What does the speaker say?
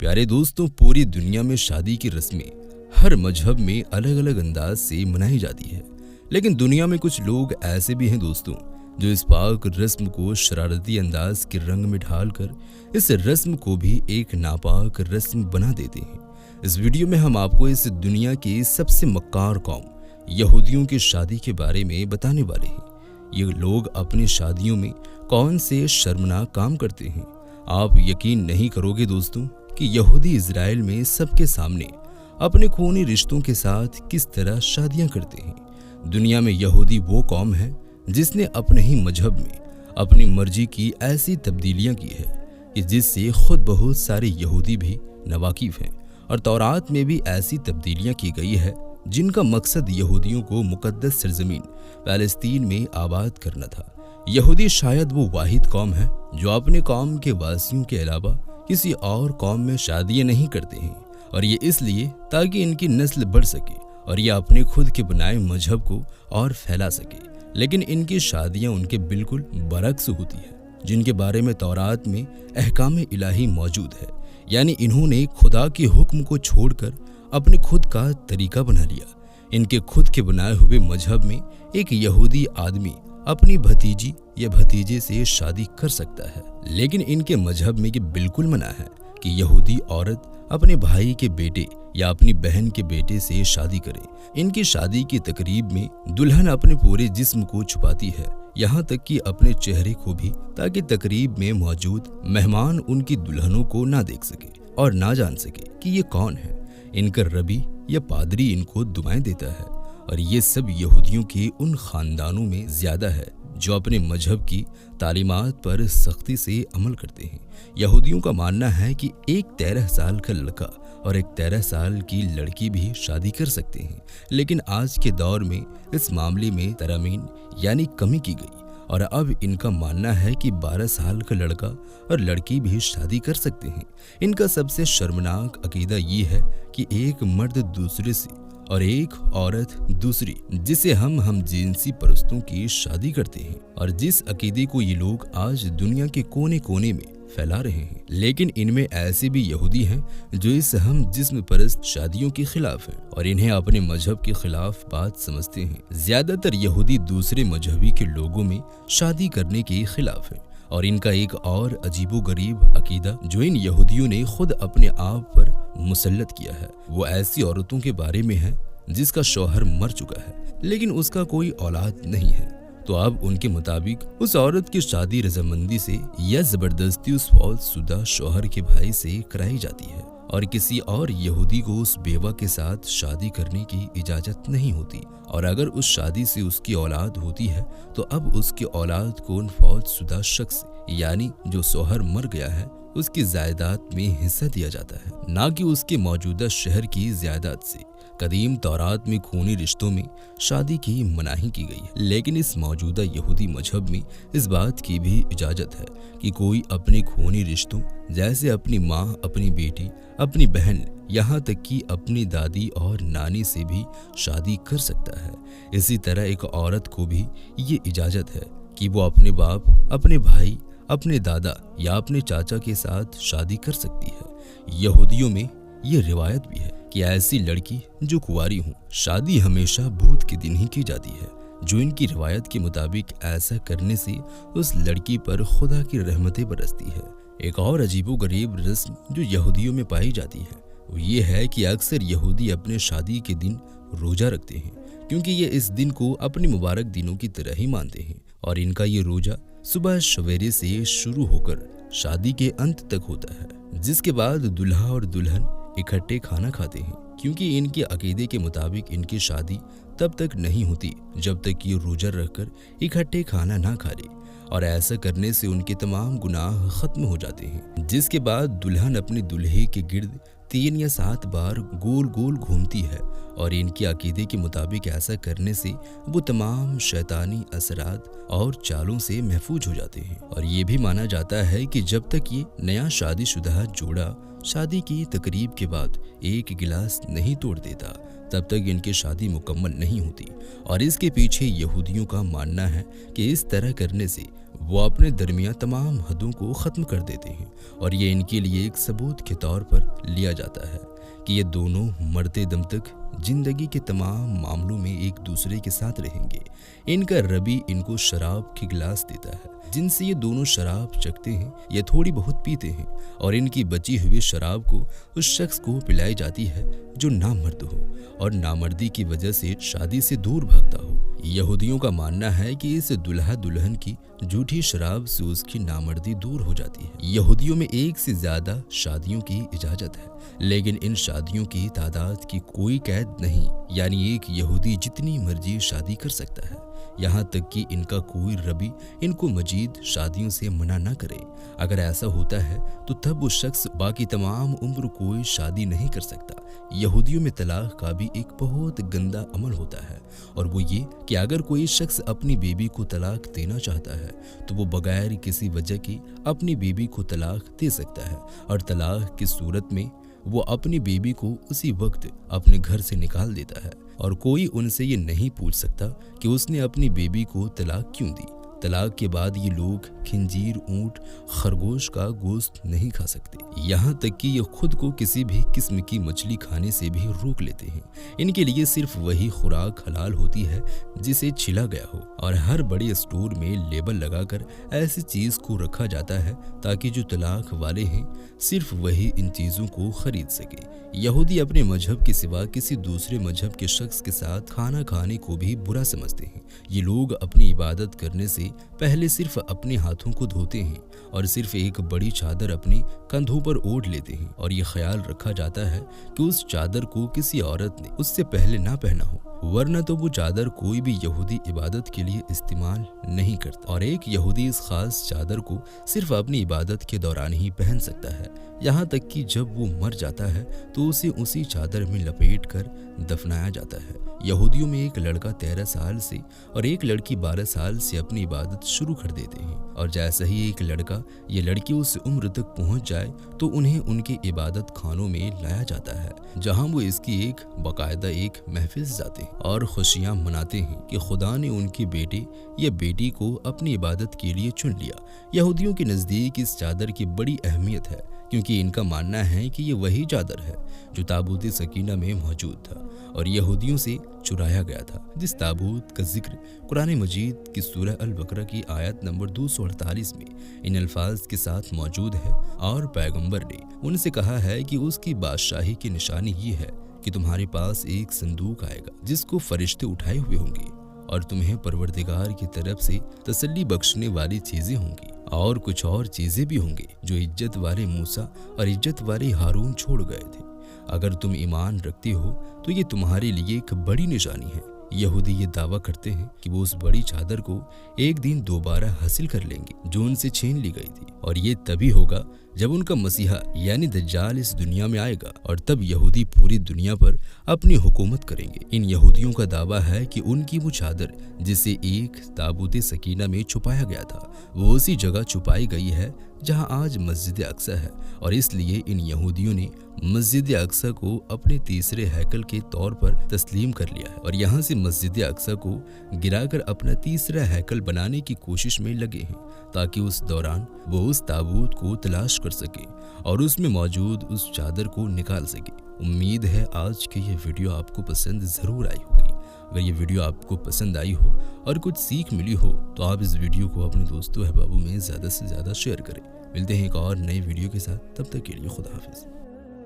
प्यारे दोस्तों, पूरी दुनिया में शादी की रस्में हर मजहब में अलग अलग अंदाज से मनाई जाती है। लेकिन दुनिया में कुछ लोग ऐसे भी हैं दोस्तों, जो इस पाक रस्म को शरारती अंदाज के रंग में ढालकर इस रस्म को भी एक नापाक रस्म बना देते हैं। इस वीडियो में हम आपको इस दुनिया की सबसे मक्कार कौम यहूदियों की शादी के बारे में बताने वाले हैं। ये लोग अपनी शादियों में कौन से शर्मनाक काम करते हैं। आप यकीन नहीं करोगे दोस्तों कि यहूदी इजराइल में सबके सामने अपने खूनी रिश्तों के साथ किस तरह शादियां करते हैं। दुनिया में यहूदी वो कौम है जिसने अपने ही मजहब में अपनी मर्जी की ऐसी तब्दीलियां की है कि जिससे खुद बहुत सारे यहूदी भी नावाकिफ हैं। और तौरात में भी ऐसी तब्दीलियां की गई है जिनका मकसद यहूदियों को मुकद्दस सरजमीन पैलेस्तीन में आबाद करना था। यहूदी शायद वो वाहिद कौम है जो अपने कौम के वासियों के अलावा किसी और कौम में शादियां नहीं करते हैं, और ये इसलिए ताकि इनकी नस्ल बढ़ सके और ये अपने खुद के बनाए मजहब को और फैला सके। लेकिन इनकी शादियां उनके बिल्कुल बरक्स होती है, जिनके बारे में तौरात में अहकाम इलाही मौजूद है। यानी इन्होंने खुदा के हुक्म को छोड़कर अपने खुद का तरीका बना लिया। इनके खुद के बनाए हुए मजहब में एक यहूदी आदमी अपनी भतीजी या भतीजे से शादी कर सकता है, लेकिन इनके मजहब में ये बिल्कुल मना है कि यहूदी औरत अपने भाई के बेटे या अपनी बहन के बेटे से शादी करे। इनकी शादी की तकरीब में दुल्हन अपने पूरे जिस्म को छुपाती है, यहाँ तक कि अपने चेहरे को भी, ताकि तकरीब में मौजूद मेहमान उनकी दुल्हनों को ना देख सके और ना जान सके कि ये कौन है। इनका रबी या पादरी इनको दुआएं देता है, और ये सब यहूदियों के उन खानदानों में ज्यादा है जो अपने मजहब की तालीमात पर सख्ती से अमल करते हैं। यहूदियों का मानना है कि एक 13 साल का लड़का और एक 13 साल की लड़की भी शादी कर सकते हैं, लेकिन आज के दौर में इस मामले में तरामीन यानी कमी की गई, और अब इनका मानना है कि 12 साल का लड़का और लड़की भी शादी कर सकते हैं। इनका सबसे शर्मनाक अकीदा ये है कि एक मर्द दूसरे से और एक औरत दूसरी, जिसे हम जिनसी परस्तों की शादी करते हैं, और जिस अकीदे को ये लोग आज दुनिया के कोने कोने में फैला रहे हैं। लेकिन इनमें ऐसे भी यहूदी हैं जो इस हम जिस्म परस्त शादियों के खिलाफ हैं और इन्हें अपने मजहब के खिलाफ बात समझते हैं। ज्यादातर यहूदी दूसरे मजहबी के लोगों में शादी करने के खिलाफ है, और इनका एक और अजीबोगरीब अकीदा जो इन यहूदियों ने खुद अपने आप पर मुसल्लत किया है, वो ऐसी औरतों के बारे में है जिसका शौहर मर चुका है लेकिन उसका कोई औलाद नहीं है। तो अब उनके मुताबिक उस औरत की शादी रजामंदी से या जबरदस्ती उस फौजशुदा शौहर के भाई से कराई जाती है, और किसी और यहूदी को उस बेवा के साथ शादी करने की इजाजत नहीं होती। और अगर उस शादी से उसकी औलाद होती है तो अब उसकी औलाद को उन फौजशुदा शख्स यानी जो शौहर मर गया है उसकी जायदाद में हिस्सा दिया जाता है, ना कि उसके मौजूदा शहर की जायदाद से। कदीम तौरात में खूनी रिश्तों में शादी की मनाही की गई है, लेकिन इस मौजूदा यहूदी मजहब में इस बात की भी इजाजत है कि कोई अपने खूनी रिश्तों जैसे अपनी माँ, अपनी बेटी, अपनी बहन, यहाँ तक कि अपनी दादी और नानी से भी शादी कर सकता है। इसी तरह एक औरत को भी ये इजाजत है कि वो अपने बाप, अपने भाई, अपने दादा या अपने चाचा के साथ शादी कर सकती है। यहूदियों में ये रिवायत भी है कि ऐसी लड़की जो कुंवारी हो, शादी हमेशा भूत के दिन ही की जाती है, जो इनकी रिवायत के मुताबिक ऐसा करने से उस लड़की पर खुदा की रहमतें बरसती है। एक और अजीबोगरीब रस्म जो यहूदियों में पाई जाती है वो ये है कि अक्सर यहूदी अपने शादी के दिन रोजा रखते हैं, क्योंकि ये इस दिन को अपने मुबारक दिनों की तरह ही मानते हैं, और इनका ये रोजा सुबह सवेरे से शुरू होकर शादी के अंत तक होता है, जिसके बाद दुल्हा और दुल्हन इकट्ठे खाना खाते हैं, क्योंकि इनके अकीदे के मुताबिक इनकी शादी तब तक नहीं होती जब तक ये रोजा रखकर इकट्ठे खाना ना खा ले, और ऐसा करने से उनके तमाम गुनाह खत्म हो जाते हैं। जिसके बाद दुल्हन अपने दूल्हे के गिर्द 3 या 7 बार गोल गोल घूमती है, और इनके अकीदे के मुताबिक ऐसा करने से वो तमाम शैतानी असरात और चालों से महफूज हो जाते हैं। और ये भी माना जाता है कि जब तक ये नया शादीशुदा जोड़ा शादी की तकरीब के बाद एक गिलास नहीं तोड़ देता, तब तक इनकी शादी मुकम्मल नहीं होती। और इसके पीछे यहूदियों का मानना है कि इस तरह करने से वो अपने दरमियान तमाम हदों को ख़त्म कर देते हैं और ये इनके लिए एक सबूत के तौर पर लिया जाता है कि ये दोनों मरते दम तक जिंदगी के तमाम मामलों में एक दूसरे के साथ रहेंगे। इनका रबी इनको शराब के गिलास देता है जिनसे ये दोनों शराब चखते हैं या थोड़ी बहुत पीते हैं और इनकी बची हुई शराब को उस शख्स को पिलाई जाती है जो नामर्द हो और नामर्दी की वजह से शादी से दूर भागता हो। यहूदियों का मानना है कि इस दुल्हा दुल्हन की झूठी शराब से उसकी नामर्दी दूर हो जाती है। यहूदियों में एक से ज्यादा शादियों की इजाजत है, लेकिन इन शादियों की तादाद की कोई कैद नहीं, यानी एक यहूदी जितनी मर्जी शादी कर सकता है, यहाँ तक कि इनका कोई रबी इनको मजीद शादियों से मना न करे। अगर ऐसा होता है तो तब वो शख्स बाकी तमाम उम्र कोई शादी नहीं कर सकता। यहूदियों में तलाक का भी एक बहुत गंदा अमल होता है और वो ये कि अगर कोई शख्स अपनी बीवी को तलाक देना चाहता है तो वो बगैर किसी वजह की अपनी बीवी को तलाक दे सकता है और तलाक की सूरत में वो अपनी बीवी को उसी वक्त अपने घर से निकाल देता है और कोई उनसे ये नहीं पूछ सकता कि उसने अपनी बीवी को तलाक क्यों दी। तलाक के बाद ये लोग खिंजीर, ऊंट, खरगोश का गोश्त नहीं खा सकते, यहाँ तक कि ये खुद को किसी भी किस्म की मछली खाने से भी रोक लेते हैं। इनके लिए सिर्फ वही खुराक हलाल होती है जिसे छिला गया हो और हर बड़े स्टोर में लेबल लगाकर ऐसी चीज को रखा जाता है ताकि जो तलाक वाले हैं सिर्फ वही इन चीजों को खरीद सके। यहूदी अपने मजहब के सिवा किसी दूसरे मजहब के शख्स के साथ खाना खाने को भी बुरा समझते हैं। ये लोग अपनी इबादत करने से पहले सिर्फ अपने हाथों को धोते हैं और सिर्फ एक बड़ी चादर अपने कंधों पर ओढ़ लेते हैं और ये ख्याल रखा जाता है कि उस चादर को किसी औरत ने उससे पहले ना पहना हो, वरना तो वो चादर कोई भी यहूदी इबादत के लिए इस्तेमाल नहीं करता और एक यहूदी इस खास चादर को सिर्फ अपनी इबादत के दौरान ही पहन सकता है, यहाँ तक कि जब वो मर जाता है तो उसे उसी चादर में लपेट कर दफनाया जाता है। यहूदियों में एक लड़का 13 साल से और एक लड़की 12 साल से अपनी इबादत शुरू कर देते हैं और जैसे ही एक लड़का या लड़की उस उम्र तक पहुंच जाए तो उन्हें उनके इबादत खानों में लाया जाता है, जहां वो इसकी एक बाकायदा एक महफिल जाते हैं और खुशियां मनाते हैं कि खुदा ने उनके बेटे या बेटी को अपनी इबादत के लिए चुन लिया। यहूदियों के नज़दीक इस चादर की बड़ी अहमियत है क्योंकि इनका मानना है कि ये वही चादर है जो ताबूत सकीना में मौजूद था और यहूदियों से चुराया गया था, जिस ताबूत का जिक्र कुरान मजीद की सूरह अल बकरा की आयत नंबर 248 में इन अल्फाज के साथ मौजूद है। और पैगंबर ने उनसे कहा है कि उसकी बादशाही की निशानी ये है कि तुम्हारे पास एक संदूक आएगा जिसको फरिश्ते उठाए हुए होंगे और तुम्हें परवरदिगार की तरफ से तसल्ली बख्शने वाली चीजें होंगी और कुछ और चीजें भी होंगी जो इज्जत वाले मूसा और इज्जत वाले हारून छोड़ गए थे। अगर तुम ईमान रखते हो तो ये तुम्हारे लिए एक बड़ी निशानी है। यहूदी ये दावा करते हैं कि वो उस बड़ी चादर को एक दिन दोबारा हासिल कर लेंगे जो उनसे छीन ली गई थी और ये तभी होगा जब उनका मसीहा यानी दज्जाल इस दुनिया में आएगा और तब यहूदी पूरी दुनिया पर अपनी हुकूमत करेंगे। इन यहूदियों का दावा है कि उनकी वो चादर जिसे एक ताबूत सकीना में छुपाया गया था वो उसी जगह छुपाई गई है जहां आज मस्जिद अक्सा है और इसलिए इन यहूदियों ने मस्जिद अक्सा को अपने तीसरे हैकल के तौर पर तस्लीम कर लिया है और यहाँ से मस्जिद अक्सा को गिराकर अपना तीसरा हैकल बनाने की कोशिश में लगे हैं ताकि उस दौरान वो उस ताबूत को तलाश कर सके और उसमें मौजूद उस चादर को निकाल सके। उम्मीद है आज की ये वीडियो आपको पसंद ज़रूर आई होगी। अगर ये वीडियो आपको पसंद आई हो और कुछ सीख मिली हो तो आप इस वीडियो को अपने दोस्तों अहबाबों में ज़्यादा से ज़्यादा शेयर करें। मिलते हैं एक और नई वीडियो के साथ, तब तक के लिए खुदा हाफिज़।